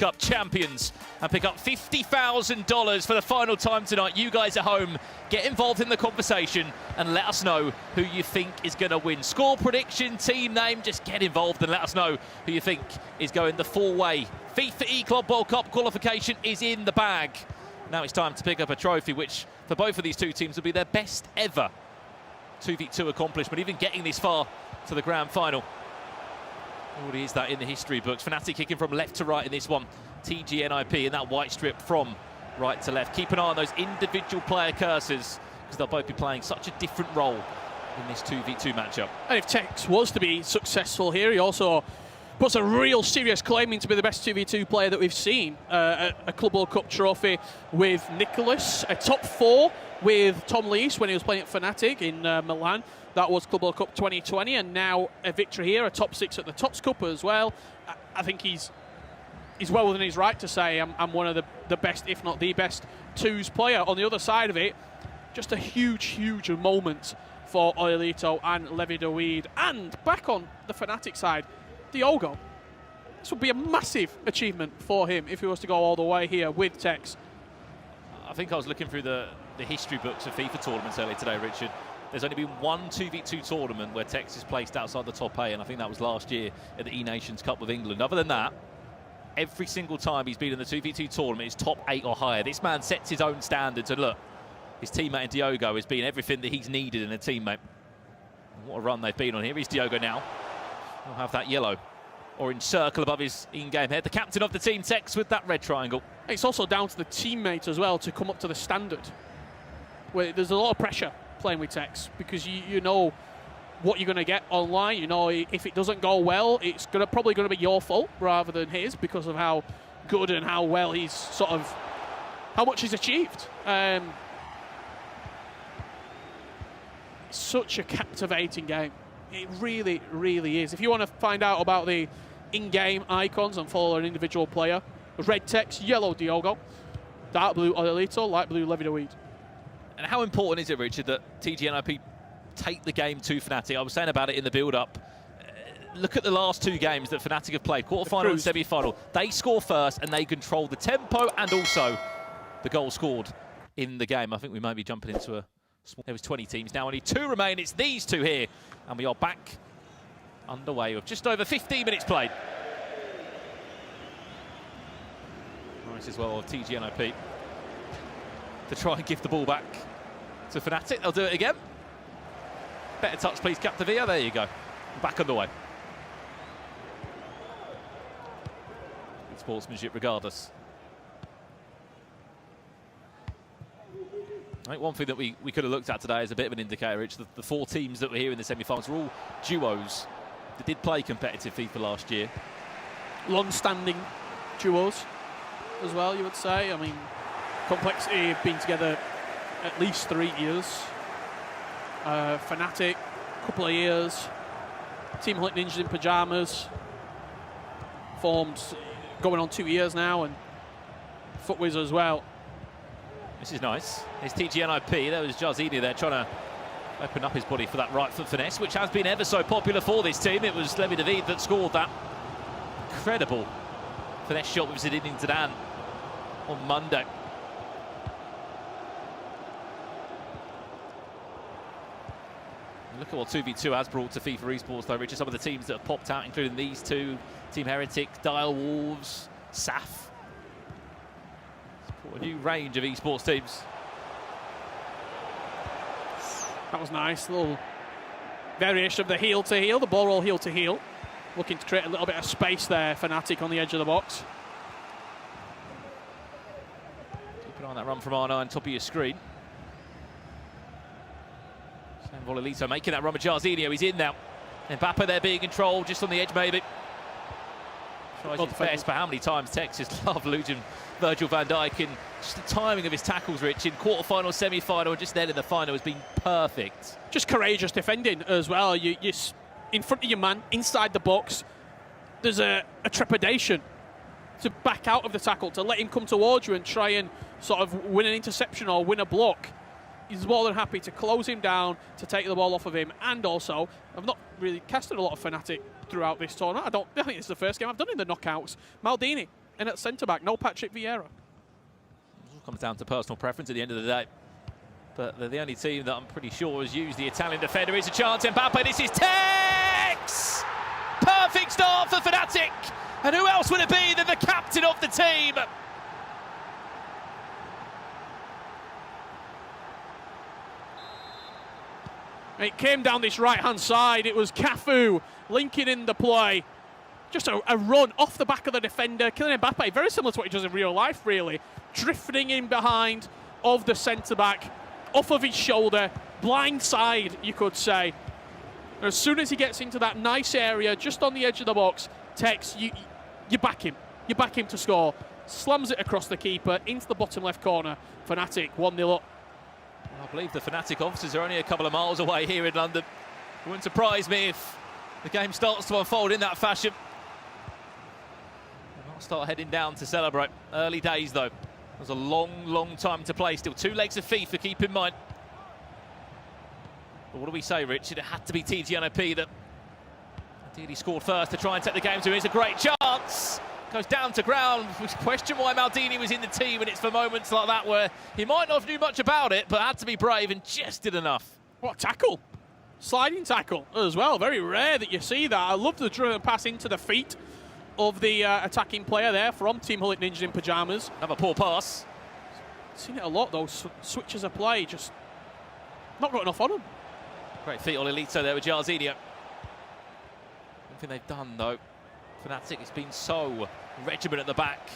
Cup champions and pick up $50,000 for the final time tonight. You guys at home, get involved in the conversation and let us know who you think is going to win. Score prediction, team name, just get involved and let us know who you think is going the four-way. FIFA E-Club World Cup qualification is in the bag. Now it's time to pick up a trophy, which for both of these two teams will be their best ever 2v2 accomplishment, even getting this far to the grand final. Already is that in the history books. FnATIC kicking from left to right in this one. TGNIP in that white strip from right to left. Keep an eye on those individual player cursors, because they'll both be playing such a different role in this 2v2 matchup. And if Tex was to be successful here, he also puts a real serious claim to be the best 2v2 player that we've seen. A Club World Cup trophy with Nicholas, a top 4 with Tom Lees when he was playing at FnATIC in Milan. That was Club World Cup 2020, and now a victory here, a top 6 at the Tots Cup as well. I think he's well within his right to say I'm one of the best, if not the best, twos player. On the other side of it, just a huge moment for Oilito and Levi-David. And back on the FnATIC side, Diogo. This would be a massive achievement for him if he was to go all the way here with Tex. I think I was looking through the history books of FIFA tournaments earlier today, Richard. There's only been one 2v2 tournament where Tex is placed outside the top 8, and I think that was last year at the E-Nations Cup with England. Other than that, every single time he's been in the 2v2 tournament, it's top 8 or higher. This man sets his own standards, and look, his teammate Diogo has been everything that he's needed in a teammate. What a run they've been on. Here is Diogo now. He'll have that yellow orange circle above his in-game head. The captain of the team, Tex, with that red triangle. It's also down to the teammate as well to come up to the standard. Where there's a lot of pressure playing with Tex, because you know what you're going to get online. You know, if it doesn't go well, it's probably going to be your fault rather than his, because of how good and how well he's how much he's achieved. Such a captivating game. It really is. If you want to find out about the in-game icons and follow an individual player, red Tex, yellow Diogo, dark blue Oilito, light blue Levi-David. And how important is it, Richard, that TGNIP take the game to FnATIC? I was saying about it in the build-up. Look at the last 2 games that FnATIC have played, quarter-final and semi-final. They score first and they control the tempo and also the goal scored in the game. I think we may be jumping into a small... There was 20 teams, now only 2 remain. It's these 2 here. And we are back underway with just over 15 minutes played. Nice as well of TGNIP to try and give the ball back to FnATIC. They'll do it again. Better touch, please, Captavia. There you go. Back underway. Good sportsmanship regardless. I think one thing that we could have looked at today as a bit of an indicator, Rich, the 4 teams that were here in the semi-finals were all duos that did play competitive FIFA last year. Long-standing duos as well, you would say. I mean, Complexity have been together at least 3 years. FnATIC, a couple of years. Team Hunt Ninjas in Pyjamas, formed going on 2 years now, and Footwiz as well. This is nice. It's TGNIP. There was Jarzini there trying to open up his body for that right foot finesse, which has been ever so popular for this team. It was Levi-David that scored that incredible finesse shot with Zinedine Zidane on Monday. Look at what 2v2 has brought to FIFA esports, though, Richard. Some of the teams that have popped out, including these 2, Team Heretic, Dire Wolves, SAF. A new range of esports teams. That was nice. Little variation of the heel to heel, the ball roll heel to heel. Looking to create a little bit of space there, FnATIC on the edge of the box. Keep an eye on that run from R9 on top of your screen. Sam Vololito making that run with Jarzinho. He's in now. Mbappe there being controlled, just on the edge maybe. Tries his best, but how many times Tex just love losing Virgil van Dijk, and just the timing of his tackles, Rich, in quarter-final, semi-final, and just then in the final has been perfect. Just courageous defending as well. You're in front of your man, inside the box. There's a trepidation to back out of the tackle, to let him come towards you and try and sort of win an interception or win a block. He's more than happy to close him down, to take the ball off of him. And also, I've not really casted a lot of FnATIC throughout this tournament. I think this is the first game I've done in the knockouts. Maldini in at centre-back, no Patrick Vieira. It comes down to personal preference at the end of the day. But they're the only team that I'm pretty sure has used the Italian defender. Here's a chance, Mbappe, this is Tex! Perfect start for FnATIC! And who else would it be than the captain of the team? It came down this right-hand side. It was Cafu linking in the play. Just a run off the back of the defender. Kylian Mbappe, very similar to what he does in real life, really. Drifting in behind of the centre-back, off of his shoulder, blind side, you could say. And as soon as he gets into that nice area, just on the edge of the box, Tex, you back him. You back him to score. Slams it across the keeper, into the bottom left corner. FnATIC 1-0 up. I believe the FnATIC offices are only a couple of miles away here in London. It wouldn't surprise me if the game starts to unfold in that fashion. I'll start heading down to celebrate. Early days, though. There's a long time to play. Still 2 legs of FIFA, keep in mind. But what do we say, Richard? It had to be TGNOP that ideally scored first to try and take the game to. Here's a great chance. Goes down to ground. We question why Maldini was in the team, and it's for moments like that where he might not have knew much about it, but had to be brave and just did enough. What a tackle. Sliding tackle as well. Very rare that you see that. I love the driven pass into the feet of the attacking player there from Team Hullet Ninjas in pyjamas. Another poor pass. Seen it a lot, though. Switches of play, just not got enough on him. Great feet, Olilito there with Jarzinho. One thing they've done, though, FnATIC has been so regiment at the back.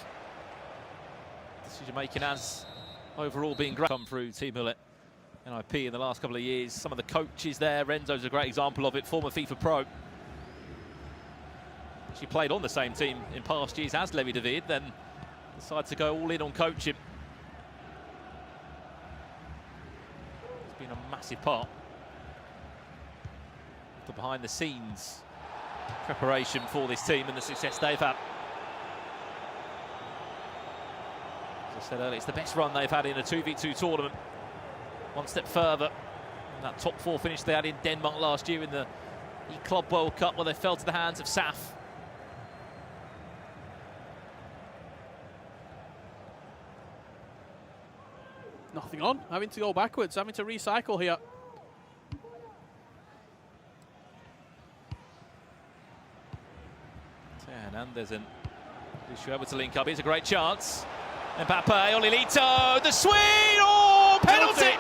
Decision making has overall been great. Come through Team Hullet NIP in the last couple of years. Some of the coaches there, Renzo's a great example of it, former FIFA pro. She played on the same team in past years as Levi David, then decided to go all in on coaching. It's been a massive part of the behind the scenes preparation for this team and the success they've had. As I said earlier, it's the best run they've had in a 2v2 tournament. One step further, that top 4 finish they had in Denmark last year in the E-Club World Cup, where they fell to the hands of SAF. Nothing on, having to go backwards, having to recycle here. Hernandez and Lucio able to link up. Here's a great chance. Mbappe, Olilito, the swing, oh, penalty!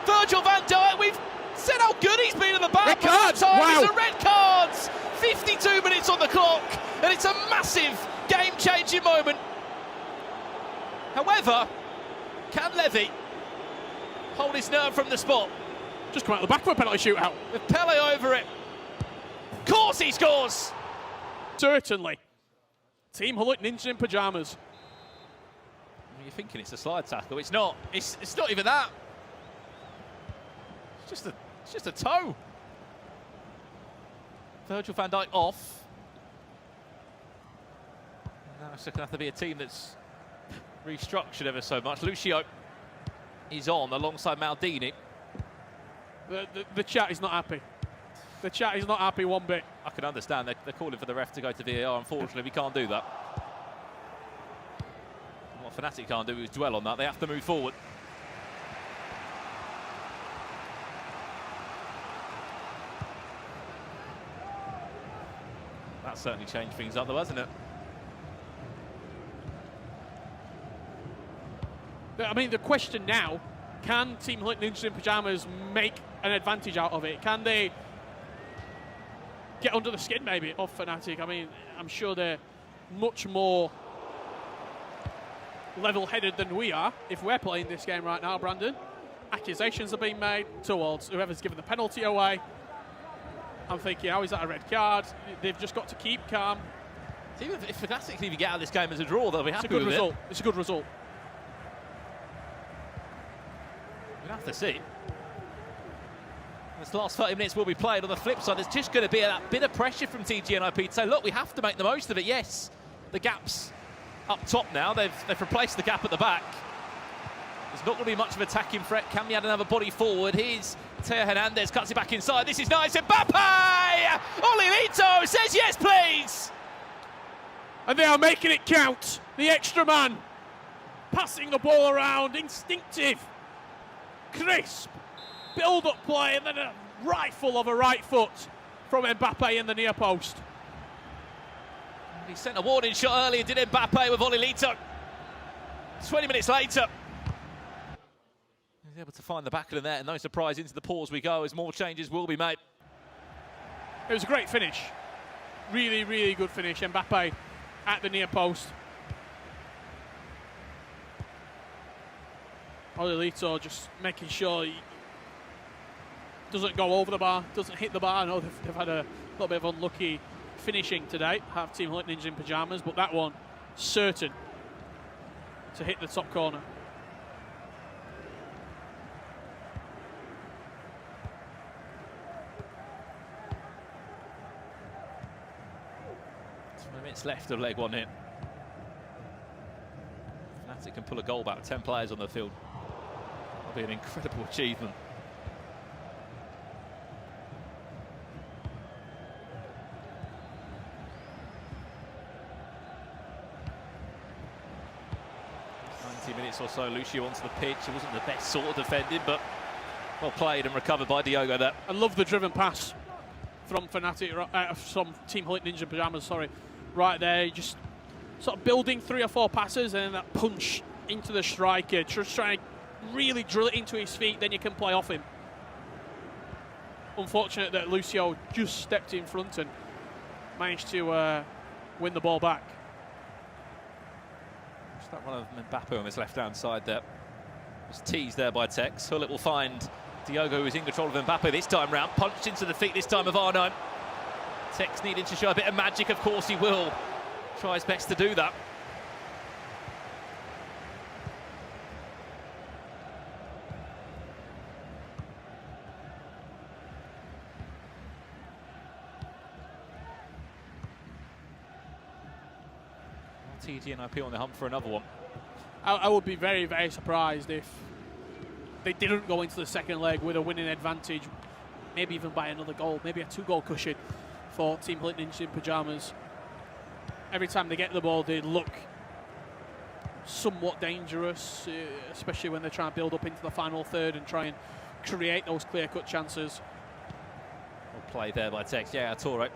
Virgil van Dijk, we've said how good he's been at the back. Red card, wow. It's a red card. 52 minutes on the clock, and it's a massive game-changing moment. However, can Levy hold his nerve from the spot? Just come out the back for a penalty shootout. With Pele over it. Of course he scores! Certainly. Team Hullet Ninjas in pyjamas. You're thinking it's a slide tackle. It's not. It's not even that. It's just a toe. Virgil van Dijk off. Now it's going to have to be a team that's restructured ever so much. Lucio is on alongside Maldini. The chat is not happy. The chat is not happy one bit. I can understand. They're calling for the ref to go to VAR. Unfortunately, we can't do that. What FnATIC can't do is dwell on that. They have to move forward. That certainly changed things up, though, hasn't it? I mean, the question now, can Team Hullet Ninjas in pyjamas make an advantage out of it? Can they get under the skin, maybe, of FnATIC? I mean, I'm sure they're much more level-headed than we are if we're playing this game right now, Brandon. Accusations are being made towards whoever's given the penalty away. I'm thinking, how is that a red card? They've just got to keep calm. Even if FnATIC can even get out of this game as a draw, they'll be happy with result. it. It's a good result. We'll have to see. This last 30 minutes will be played. On the flip side, there's just going to be a bit of pressure from TGNOP to say, look, we have to make the most of it. Yes, the gap's up top now. They've replaced the gap at the back. There's not going to be much of attacking threat. Can we add another body forward? Here's Theo Hernandez, cuts it back inside. This is nice. Mbappe! Olilito says yes, please! And they are making it count. The extra man passing the ball around, instinctive, crisp, build-up play, and then a rifle of a right foot from Mbappe in the near post. He sent a warning shot earlier, did Mbappe with Olilito. 20 minutes later, he's able to find the back of the net, and no surprise, into the pause we go as more changes will be made. It was a great finish. Really, really good finish. Mbappe at the near post. Olilito just making sure he doesn't go over the bar, doesn't hit the bar. I know they've had a little bit of unlucky finishing today, have Team Litninja in pyjamas, but that one certain to hit the top corner. Minutes left of leg one here. FnATIC can pull a goal back with 10 players on the field. That'll be an incredible achievement. Minutes or so, Lucio onto the pitch. It wasn't the best sort of defending, but well played and recovered by Diogo there. I love the driven pass from FnATIC, from Team Litninja pyjamas, sorry. Right there, just sort of building 3 or 4 passes and then that punch into the striker, just trying to really drill it into his feet, then you can play off him. Unfortunate that Lucio just stepped in front and managed to win the ball back. Just that one of Mbappe on his left-hand side there. Was teased there by Tex. Hullet will find Diogo, who's in control of Mbappe this time round. Punched into the feet this time of Arno. Tex needing to show a bit of magic, of course he will. Try his best to do that. TGNIP on the hump for another one. I would be very, very surprised if they didn't go into the second leg with a winning advantage, maybe even by another goal, maybe a 2-goal cushion for Team Litninja in pyjamas. Every time they get the ball, they look somewhat dangerous, especially when they're trying to build up into the final third and try and create those clear-cut chances. Well played there by Tex. Yeah, Torre.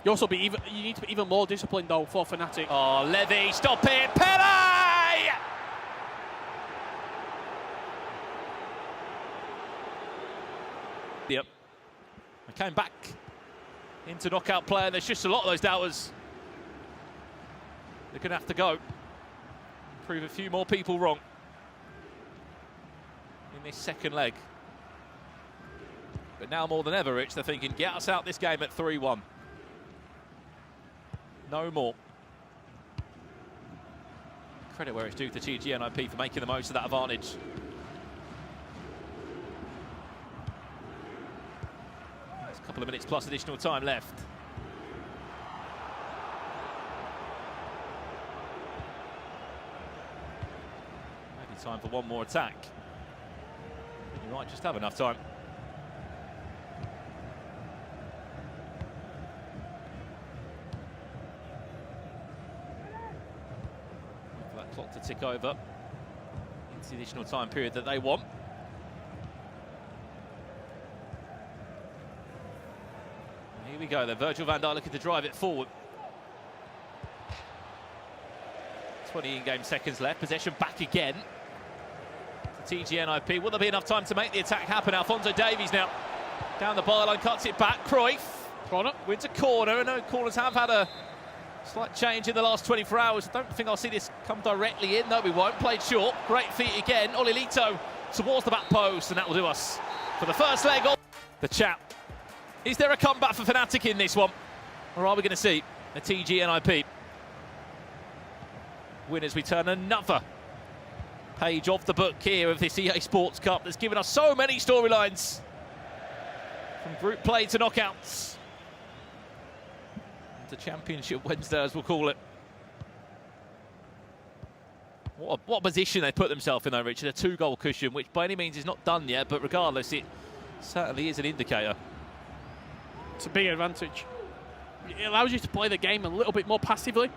You need to be even more disciplined though for FnATIC. Oh, Levy, stop it, Pele! Yep. I came back into knockout play, and there's just a lot of those doubters. They're going to have to go. Prove a few more people wrong in this second leg. But now more than ever, Rich, they're thinking, get us out this game at 3-1. No more. Credit where it's due to TGNIP for making the most of that advantage. There's a couple of minutes plus additional time left. Maybe time for one more attack. You might just have enough time. Clock to tick over into the additional time period that they want. And here we go then, Virgil van Dijk looking to drive it forward. 20 in-game seconds left, possession back again to TGNIP. Will there be enough time to make the attack happen? Alphonso Davies now down the byline, cuts it back. Cruyff Corner. wins a corner. I know corners have had a slight change in the last 24 hours. I don't think I'll see this come directly in. No, we won't. Played short. Great feet again. Olilito towards the back post, and that will do us for the first leg of the chat. Is there a comeback for FnATIC in this one? Or are we going to see a TGNIP win as we turn another page off the book here of this EA Sports Cup that's given us so many storylines, from group play to knockouts. The Championship Wednesday, as we'll call it. What position they put themselves in, though, Richard. A 2-goal cushion, which by any means is not done yet, but regardless, it certainly is an indicator. It's a big advantage. It allows you to play the game a little bit more passively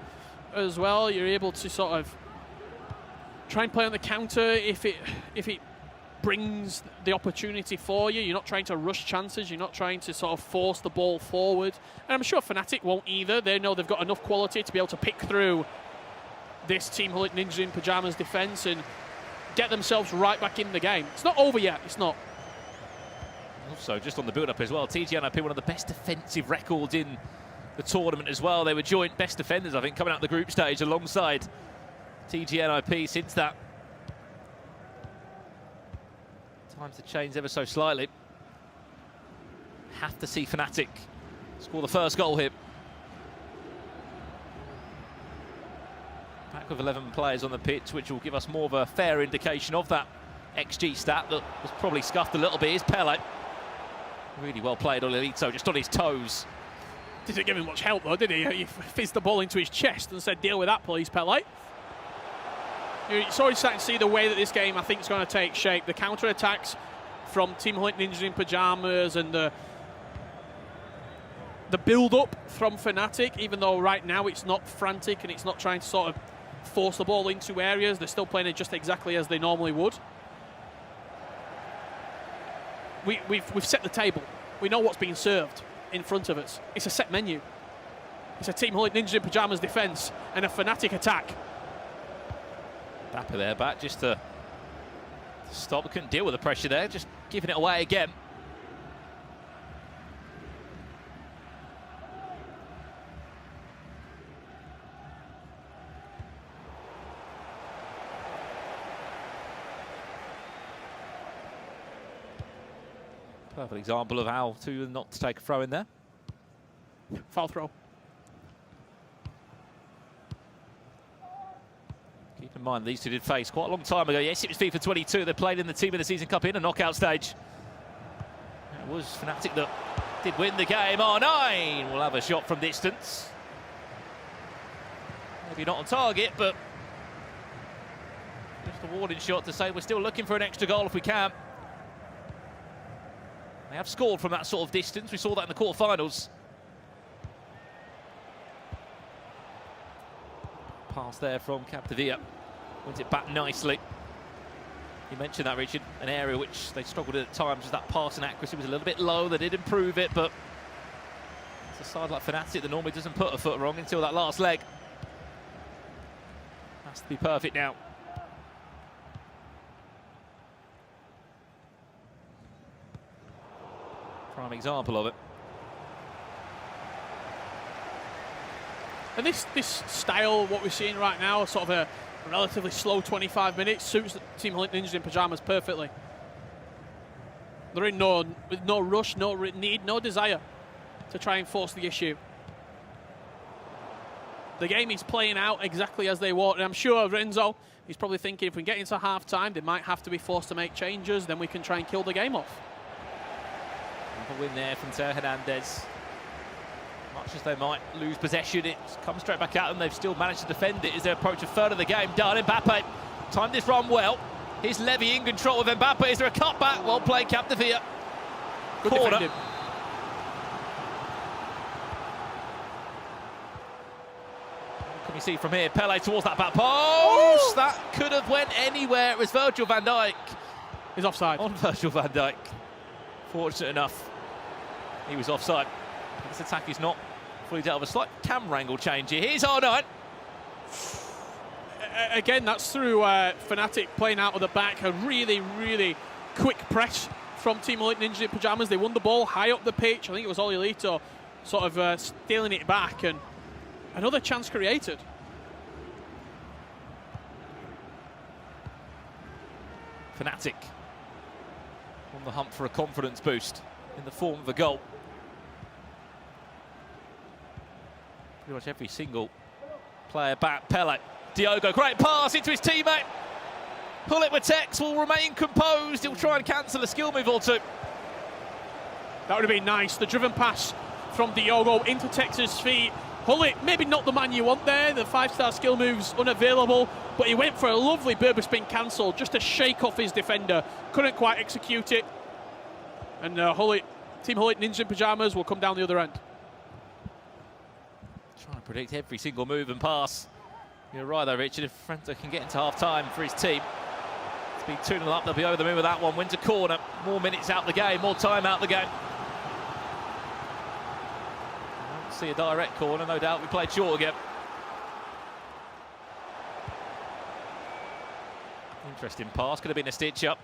as well. You're able to sort of try and play on the counter if it brings the opportunity for you. You're not trying to rush chances. You're not trying to sort of force the ball forward. And I'm sure FnATIC won't either. They know they've got enough quality to be able to pick through this Team Hullet Ninja in Pyjamas defence and get themselves right back in the game. It's not over yet. It's not. Also, just on the build-up as well, TGNIP, one of the best defensive records in the tournament as well. They were joint best defenders, I think, coming out the group stage alongside TGNIP since that. Times have changed ever so slightly. Have to see FnATIC score the first goal here. Back with 11 players on the pitch, which will give us more of a fair indication of that XG stat that was probably scuffed a little bit. Is Pele. Really well played, Olelito, just on his toes. Didn't give him much help though, did he? He fizzed the ball into his chest and said, deal with that, please, Pele. It's already starting to see the way that this game, I think, is going to take shape. The counter-attacks from Team Hullet Ninjas in Pyjamas and the build-up from FnATIC, even though right now it's not frantic and it's not trying to sort of force the ball into areas. They're still playing it just exactly as they normally would. We've set the table. We know what's being served in front of us. It's a set menu. It's a Team Hullet Ninjas in Pyjamas defence and a FnATIC attack. Dapper there back just to stop. Couldn't deal with the pressure there, just giving it away again. Perfect example of how to not to take a throw in there. Foul throw. Keep in mind, these two did face quite a long time ago. Yes, it was FIFA 22. They played in the Team of the Season Cup in a knockout stage. It was FnATIC that did win the game. R9 will have a shot from distance. Maybe not on target, but just a warning shot to say we're still looking for an extra goal if we can. They have scored from that sort of distance. We saw that in the quarterfinals. Pass there from Capdevia. Wins it back nicely. You mentioned that, Richard. An area which they struggled at times was that passing accuracy was a little bit low. They did improve it, but it's a side like FnATIC that normally doesn't put a foot wrong until that last leg. Has to be perfect now. Prime example of it. And this style, what we're seeing right now, sort of a relatively slow 25 minutes, suits the Team Hullet Ninjas in Pyjamas perfectly. They're in with no rush, no need, no desire to try and force the issue. The game is playing out exactly as they want, and I'm sure Renzo is probably thinking if we get into half-time, they might have to be forced to make changes, then we can try and kill the game off. A win there from Teo Hernandez. Much as they might lose possession, it's come straight back at them. They've still managed to defend it as they approach a third of the game. Done. Mbappe timed this run well. Here's Levy in control of Mbappe. Is there a cutback? Well played, Capdevia. Good defending. What can we see from here? Pele towards that back post. That could have went anywhere. It was Virgil van Dijk. He's offside. On Virgil van Dijk. Fortunate enough, he was offside. This attack is not fully dealt with. A slight camera angle change here. Here's R9. Again, that's through FnATIC playing out of the back. A really, really quick press from Team Hullet Ninja in Pyjamas. They won the ball high up the pitch. I think it was Olelito sort of stealing it back, and another chance created. FnATIC on the hunt for a confidence boost in the form of a goal. Pretty much every single player back. Pele, Diogo, great pass into his teammate. Hullet with Tex will remain composed. He'll try and cancel a skill move or two. That would have been nice. The driven pass from Diogo into Tex's feet. Hullet, maybe not the man you want there. The 5-star skill move's unavailable, but he went for a lovely Berber spin cancel just to shake off his defender. Couldn't quite execute it. And Team Hullet Ninja in Pyjamas will come down the other end. Trying to predict every single move and pass. You're right though, Richard. If FnATIC can get into half-time for his team, it's been 2-0 up, they'll be over the moon with that one. Wins a corner, more minutes out the game, more time out the game. I don't see a direct corner, no doubt. We played short again. Interesting pass, could have been a stitch-up.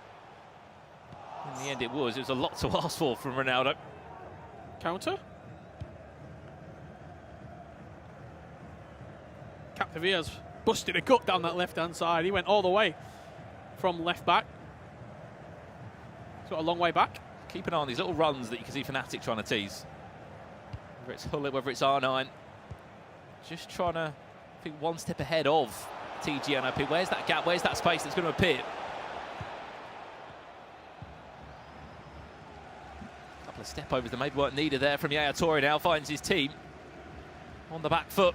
In the end it was. It was a lot to ask for from Ronaldo. Counter. Capdevilla's busted a gut down that left-hand side. He went all the way from left back. He's got a long way back. Keep an eye on these little runs that you can see FnATIC trying to tease. Whether it's Hullet, whether it's R9. Just trying to, I think, one step ahead of TGNOP. Where's that gap? Where's that space that's going to appear? A couple of step overs that maybe weren't needed there from Yaya Toure. Now finds his team on the back foot.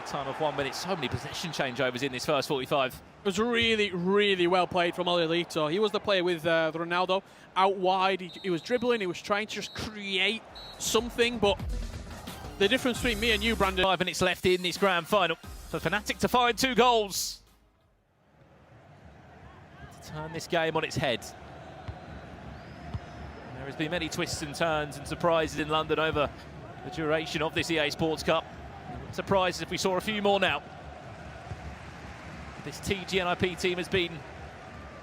Time of 1 minute. So many possession changeovers in this first 45. It was really, really well played from Oliolito. He was the player with Ronaldo out wide. He was dribbling. He was trying to just create something. But the difference between me and you, Brandon... 5 minutes left in this grand final for FnATIC to find 2 goals. To turn this game on its head. There has been many twists and turns and surprises in London over the duration of this EA Sports Cup. Surprised if we saw a few more now. This TGNIP team has been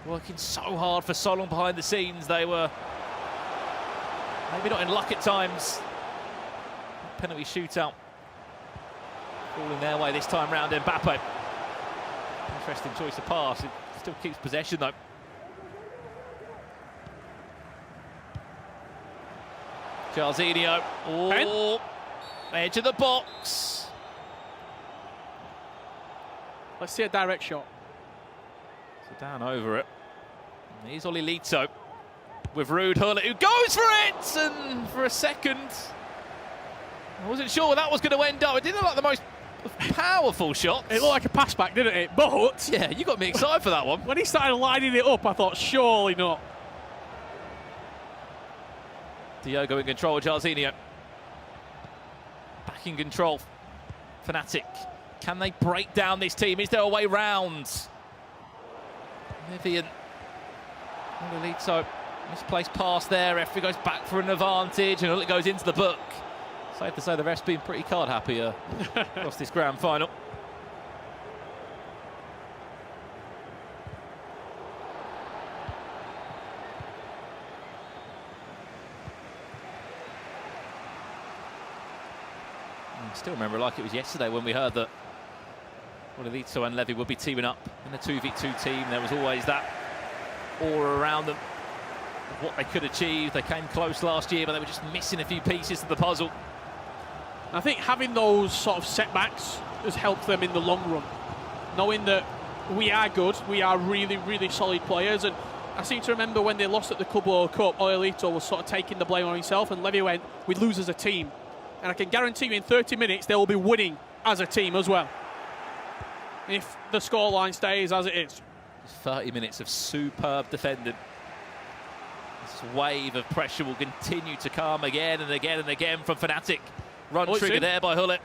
working so hard for so long behind the scenes. They were maybe not in luck at times. Penalty shootout falling their way this time round. Mbappe. Interesting choice of pass. It still keeps possession though. Jarzinho. Oh, edge of the box. Let's see a direct shot. So down over it. And here's Oliolito with Ruud Hullet, who goes for it! And for a second, I wasn't sure where that was going to end up. It didn't look like the most powerful shot. It looked like a pass back, didn't it? But yeah, you got me excited for that one. When he started lining it up, I thought, surely not. Diogo in control, Jarzinho. Back in control, FnATIC. Can they break down this team? Is there a way round? Vivian. Oliolito. Misplaced pass there. Referee goes back for an advantage and it goes into the book. Safe to say the ref's been pretty card happy across this grand final. I still remember like it was yesterday when we heard that Oliolito and Levy would be teaming up in a 2v2 team. There was always that aura around them of what they could achieve. They came close last year, but they were just missing a few pieces to the puzzle. I think having those sort of setbacks has helped them in the long run. Knowing that we are good, we are really, really solid players. And I seem to remember when they lost at the Club World Cup, Oliolito was sort of taking the blame on himself, and Levy went, "We'd lose as a team." And I can guarantee you in 30 minutes they will be winning as a team as well, if the scoreline stays as it is. 30 minutes of superb defending. This wave of pressure will continue to come again and again and again from FnATIC. Run trigger there by Hullet.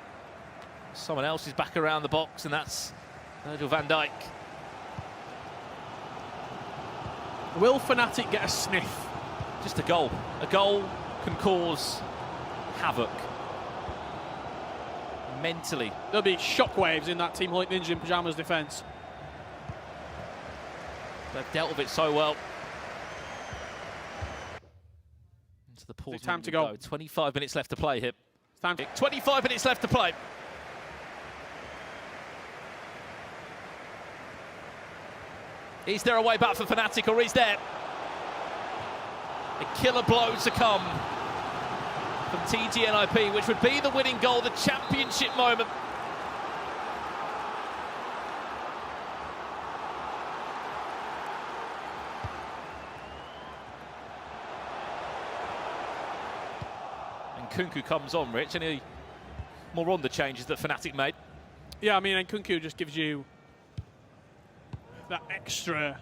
Someone else is back around the box, and that's Virgil van Dijk. Will FnATIC get a sniff? Just a goal. A goal can cause havoc. Mentally. There'll be shockwaves in that Team Hullet Ninja in Pyjamas defence. They've dealt with it so well. Into the pause. Time to go. 25 minutes left to play here. It's time. 25 minutes left to play. Is there a way back for FnATIC, or is there a killer blow to come from TGNIP, which would be the winning goal, the championship moment? And Nkunku comes on, Rich. Any more on the changes that FnATIC made? Yeah, I mean, Nkunku just gives you that extra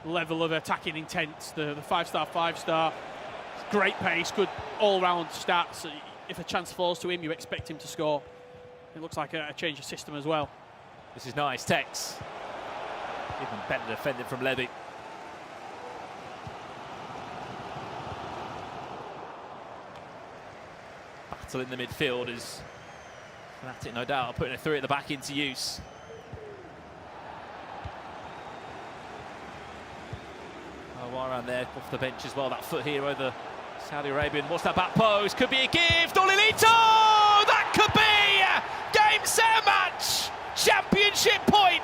level of attacking intent, the 5-star, 5-star. Great pace, good all-round stats. If a chance falls to him, you expect him to score. It looks like a change of system as well. This is nice, Tex. Even better defended from Levy. Battle in the midfield is FnATIC, no doubt, putting a three at the back into use. Oh, while around there, off the bench as well. That foot here over Saudi Arabian. What's that back post? Could be a gift. Olilito! That could be game, set, match. Championship point.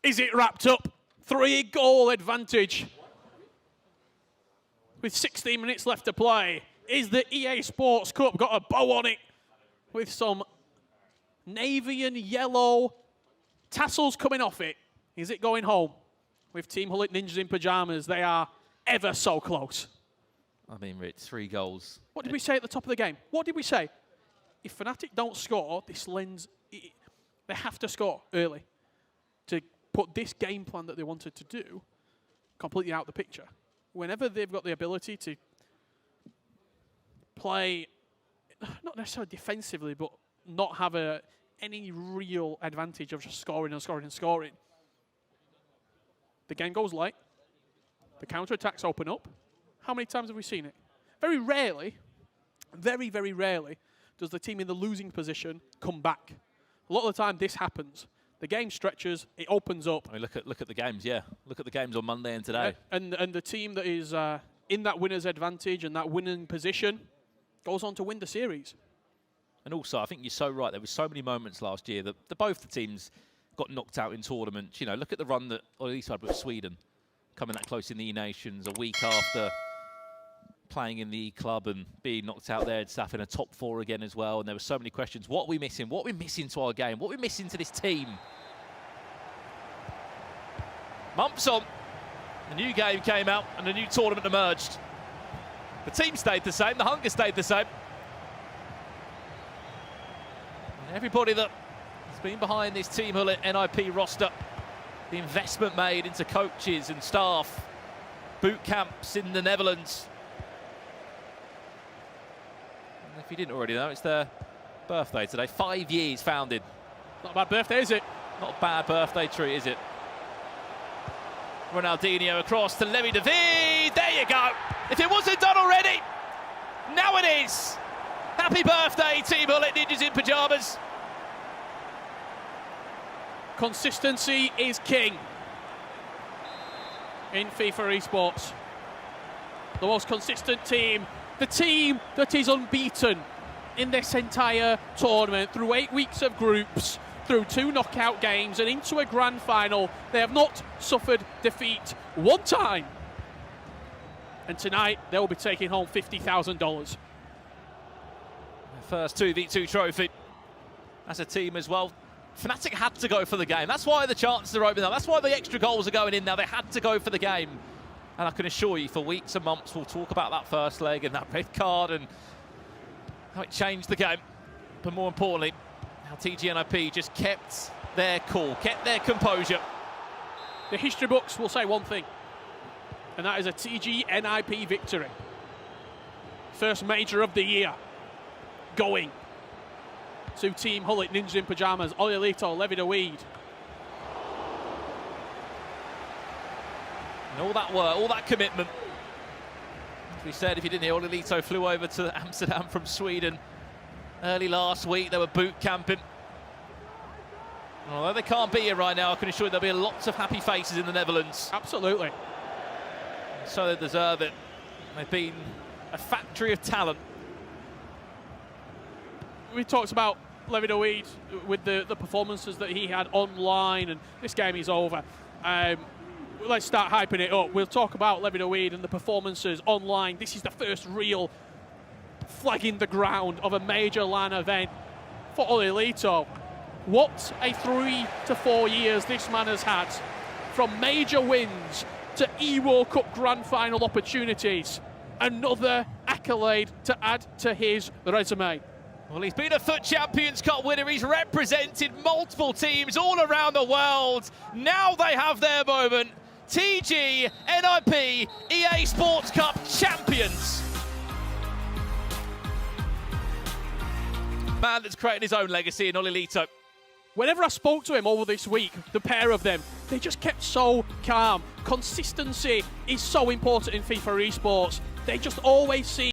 Is it wrapped up? 3-goal advantage. With 16 minutes left to play. Is the EA Sports Cup got a bow on it with some navy and yellow tassels coming off it? Is it going home with Team Hullet Ninjas in pyjamas? They are ever so close. I mean, Rich, 3 goals. What did we say at the top of the game? What did we say? If FnATIC don't score, this lens, they have to score early to put this game plan that they wanted to do completely out of the picture. Whenever they've got the ability to play, not necessarily defensively, but not have any real advantage of just scoring and scoring and scoring, the game goes late, the counter-attacks open up. How many times have we seen it? Very rarely, very, very rarely, does the team in the losing position come back. A lot of the time this happens. The game stretches, it opens up. I mean, look at the games, yeah. Look at the games on Monday and today. And the team that is in that winner's advantage and that winning position goes on to win the series. And also, I think you're so right. There were so many moments last year that both the teams got knocked out in tournaments. You know, look at the run that Olise had with Sweden, coming that close in the E-Nations, a week after playing in the E-Club and being knocked out there and stuff in a top 4 again as well. And there were so many questions. What are we missing? What are we missing to our game? What are we missing to this team? Months on, a new game came out and a new tournament emerged. The team stayed the same, the hunger stayed the same. And everybody that has been behind this Team Hullet NIP roster, the investment made into coaches and staff, boot camps in the Netherlands. And if you didn't already know, it's their birthday today. 5 years founded. Not a bad birthday, is it? Not a bad birthday treat, is it? Ronaldinho across to Levy David. There you go. If it wasn't done already, now it is. Happy birthday, Team Hullet Ninjas in pyjamas. Consistency is king in FIFA esports. The most consistent team, the team that is unbeaten in this entire tournament through 8 weeks of groups, through 2 knockout games and into a grand final. They have not suffered defeat one time. And tonight they will be taking home $50,000. First 2v2 trophy as a team as well. FnATIC had to go for the game. That's why the chances are open now. That's why the extra goals are going in now. They had to go for the game. And I can assure you, for weeks and months, we'll talk about that first leg and that red card and how it changed the game. But more importantly, how TGNIP just kept their cool, kept their composure. The history books will say one thing, and that is a TGNIP victory. First major of the year going to Team Hullet Ninjas in pyjamas. Olilito, Levy David. And all that work, all that commitment. As we said, if you didn't hear, Olilito flew over to Amsterdam from Sweden early last week. They were boot camping. Although they can't be here right now, I can assure you there'll be lots of happy faces in the Netherlands. Absolutely. So they deserve it. They've been a factory of talent. We talked about Levy David with the performances that he had online, and this game is over. Let's start hyping it up. We'll talk about Levy David and the performances online. This is the first real flag in the ground of a major LAN event for Olilito. What a 3 to 4 years this man has had, from major wins to E-World Cup Grand Final opportunities. Another accolade to add to his resume. Well, he's been a FUT Champions Cup winner. He's represented multiple teams all around the world. Now they have their moment. TG, NIP, EA Sports Cup champions. Man that's created his own legacy in Olilito. Whenever I spoke to him over this week, the pair of them, they just kept so calm. Consistency is so important in FIFA esports. They just always seem